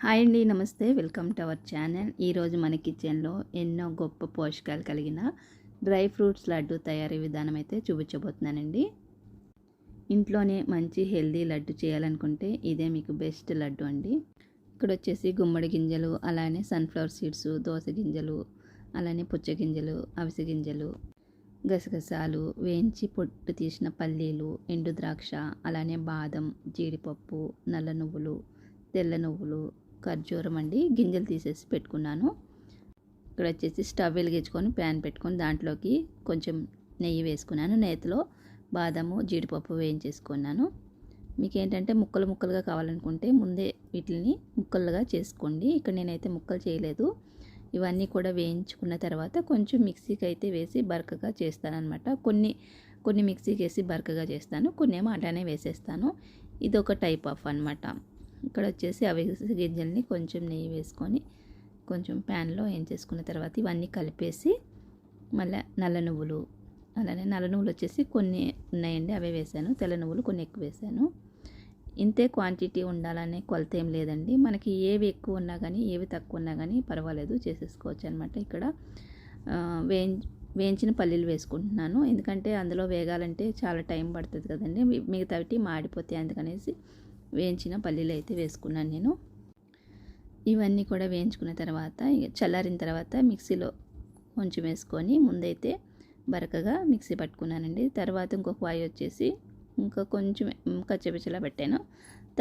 Hi అండి, నమస్తే. Welcome to our channel. ఈరోజు మన కిచెన్లో ఎన్నో గొప్ప పోషకాలు కలిగిన డ్రై ఫ్రూట్స్ లడ్డు తయారీ విధానం అయితే చూపించబోతున్నానండి. ఇంట్లోనే మంచి హెల్దీ లడ్డు చేయాలనుకుంటే ఇదే మీకు బెస్ట్ లడ్డు అండి. ఇక్కడ వచ్చేసి గుమ్మడి గింజలు, అలానే సన్ఫ్లవర్ సీడ్స్, దోస గింజలు, అలానే పుచ్చ గింజలు, అవిసె గింజలు, గసగసాలు, వేయించి పొట్టు తీసిన పల్లీలు, ఎండు ద్రాక్ష, అలానే బాదం, జీడిపప్పు, నల్ల నువ్వులు, తెల్ల నువ్వులు, ఖర్జూరం అండి. గింజలు తీసేసి పెట్టుకున్నాను. ఇక్కడ వచ్చేసి స్టవ్ వెలిగించుకొని ప్యాన్ పెట్టుకొని దాంట్లోకి కొంచెం నెయ్యి వేసుకున్నాను. నేతిలో బాదము, జీడిపప్పు వేయించేసుకున్నాను. మీకు ఏంటంటే ముక్కలు ముక్కలుగా కావాలనుకుంటే ముందే వీటిని ముక్కలుగా చేసుకోండి. ఇక్కడ నేనైతే ముక్కలు చేయలేదు. ఇవన్నీ కూడా వేయించుకున్న తర్వాత కొంచెం మిక్సీకి అయితే వేసి బరకగా చేస్తానన్నమాట. కొన్ని మిక్సీకి వేసి బరకగా చేస్తాను, కొన్ని ఏమో అలానే వేసేస్తాను. ఇది ఒక టైప్ ఆఫ్ అనమాట. ఇక్కడ వచ్చేసి అవిసె గింజల్ని కొంచెం నెయ్యి వేసుకొని కొంచెం ప్యాన్లో వేయించేసుకున్న తర్వాత ఇవన్నీ కలిపేసి మళ్ళీ నల్ల నువ్వులు, అలానే నల్ల నువ్వులు వచ్చేసి కొన్ని ఉన్నాయండి, అవే వేసాను. తెల్ల నువ్వులు కొన్ని ఎక్కువ వేసాను. ఇంతే క్వాంటిటీ ఉండాలనే కొలత ఏం లేదండి. మనకి ఏవి ఎక్కువ ఉన్నా కానీ ఏవి తక్కువ ఉన్నా కానీ పర్వాలేదు, చేసేసుకోవచ్చు అనమాట. ఇక్కడ వేయించిన పల్లీలు వేసుకుంటున్నాను, ఎందుకంటే అందులో వేగాలంటే చాలా టైం పడుతుంది కదండి. మిగతావి మాడిపోతాయి, అందుకనేసి వేయించిన పల్లీలు అయితే వేసుకున్నాను నేను. ఇవన్నీ కూడా వేయించుకున్న తర్వాత చల్లారిన తర్వాత మిక్సీలో కొంచెం వేసుకొని ముందైతే బరకగా మిక్సీ పట్టుకున్నానండి. తర్వాత ఇంకొక వాయి వచ్చేసి ఇంకా కొంచెం కచ్చపిచ్చలా పెట్టాను.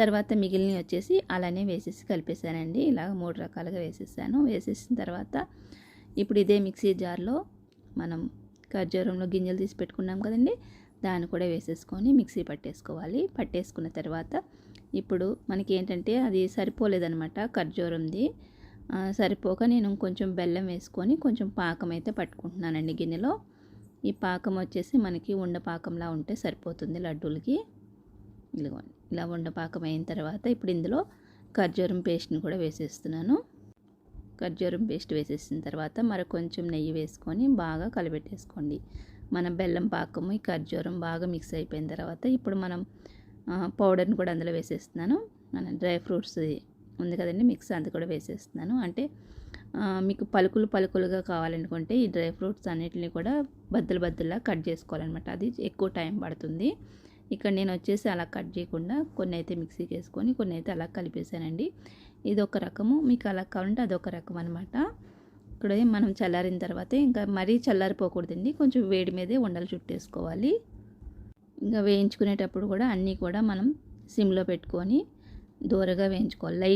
తర్వాత మిగిలిన వచ్చేసి అలానే వేసేసి కలిపేసానండి. ఇలాగ 3 రకాలుగా వేసేసాను. వేసేసిన తర్వాత ఇప్పుడు ఇదే మిక్సీ జార్లో మనం ఖర్జూరంలో గింజలు తీసి పెట్టుకున్నాం కదండి, దాన్ని కూడా వేసేసుకొని మిక్సీ పట్టేసుకోవాలి. పట్టేసుకున్న తర్వాత ఇప్పుడు మనకి ఏంటంటే అది సరిపోలేదనమాట, ఖర్జూరంది సరిపోక నేను కొంచెం బెల్లం వేసుకొని కొంచెం పాకం అయితే పట్టుకుంటున్నానండి గిన్నెలో. ఈ పాకం వచ్చేసి మనకి ఉండపాకంలా ఉంటే సరిపోతుంది లడ్డూలకి. ఇదిగోండి, ఇలా ఉండపాకం అయిన తర్వాత ఇప్పుడు ఇందులో ఖర్జూరం పేస్ట్ని కూడా వేసేస్తున్నాను. ఖర్జూరం పేస్ట్ వేసేసిన తర్వాత మరి కొంచెం నెయ్యి వేసుకొని బాగా కలిపెట్టేసుకోండి. మన బెల్లం పాకము ఈ ఖర్జూరం బాగా మిక్స్ అయిపోయిన తర్వాత ఇప్పుడు మనం పౌడర్ని కూడా అందులో వేసేస్తున్నాను. మన డ్రై ఫ్రూట్స్ ఉంది కదండి మిక్స్, అది కూడా వేసేస్తున్నాను. అంటే మీకు పలుకులుగా కావాలనుకుంటే ఈ డ్రై ఫ్రూట్స్ అన్నిటిని కూడా బద్దలులా కట్ చేసుకోవాలన్నమాట. అది ఎక్కువ టైం పడుతుంది. ఇక్కడ నేను వచ్చేసి అలా కట్ చేయకుండా కొన్ని అయితే మిక్సీకి వేసుకొని కొన్ని అయితే అలా కలిపేసానండి. ఇది ఒక రకము, మీకు అలా కావాలంటే అదొక రకం అనమాట. ఇక్కడ మనం చల్లారిన తర్వాత ఇంకా మరీ చల్లారిపోకూడదండి, కొంచెం వేడి మీదే ఉండలు చుట్టేసుకోవాలి. ఇంకా వేయించుకునేటప్పుడు కూడా అన్నీ కూడా మనం సిమ్లో పెట్టుకొని దూరగా వేయించుకోవాలి. లైట్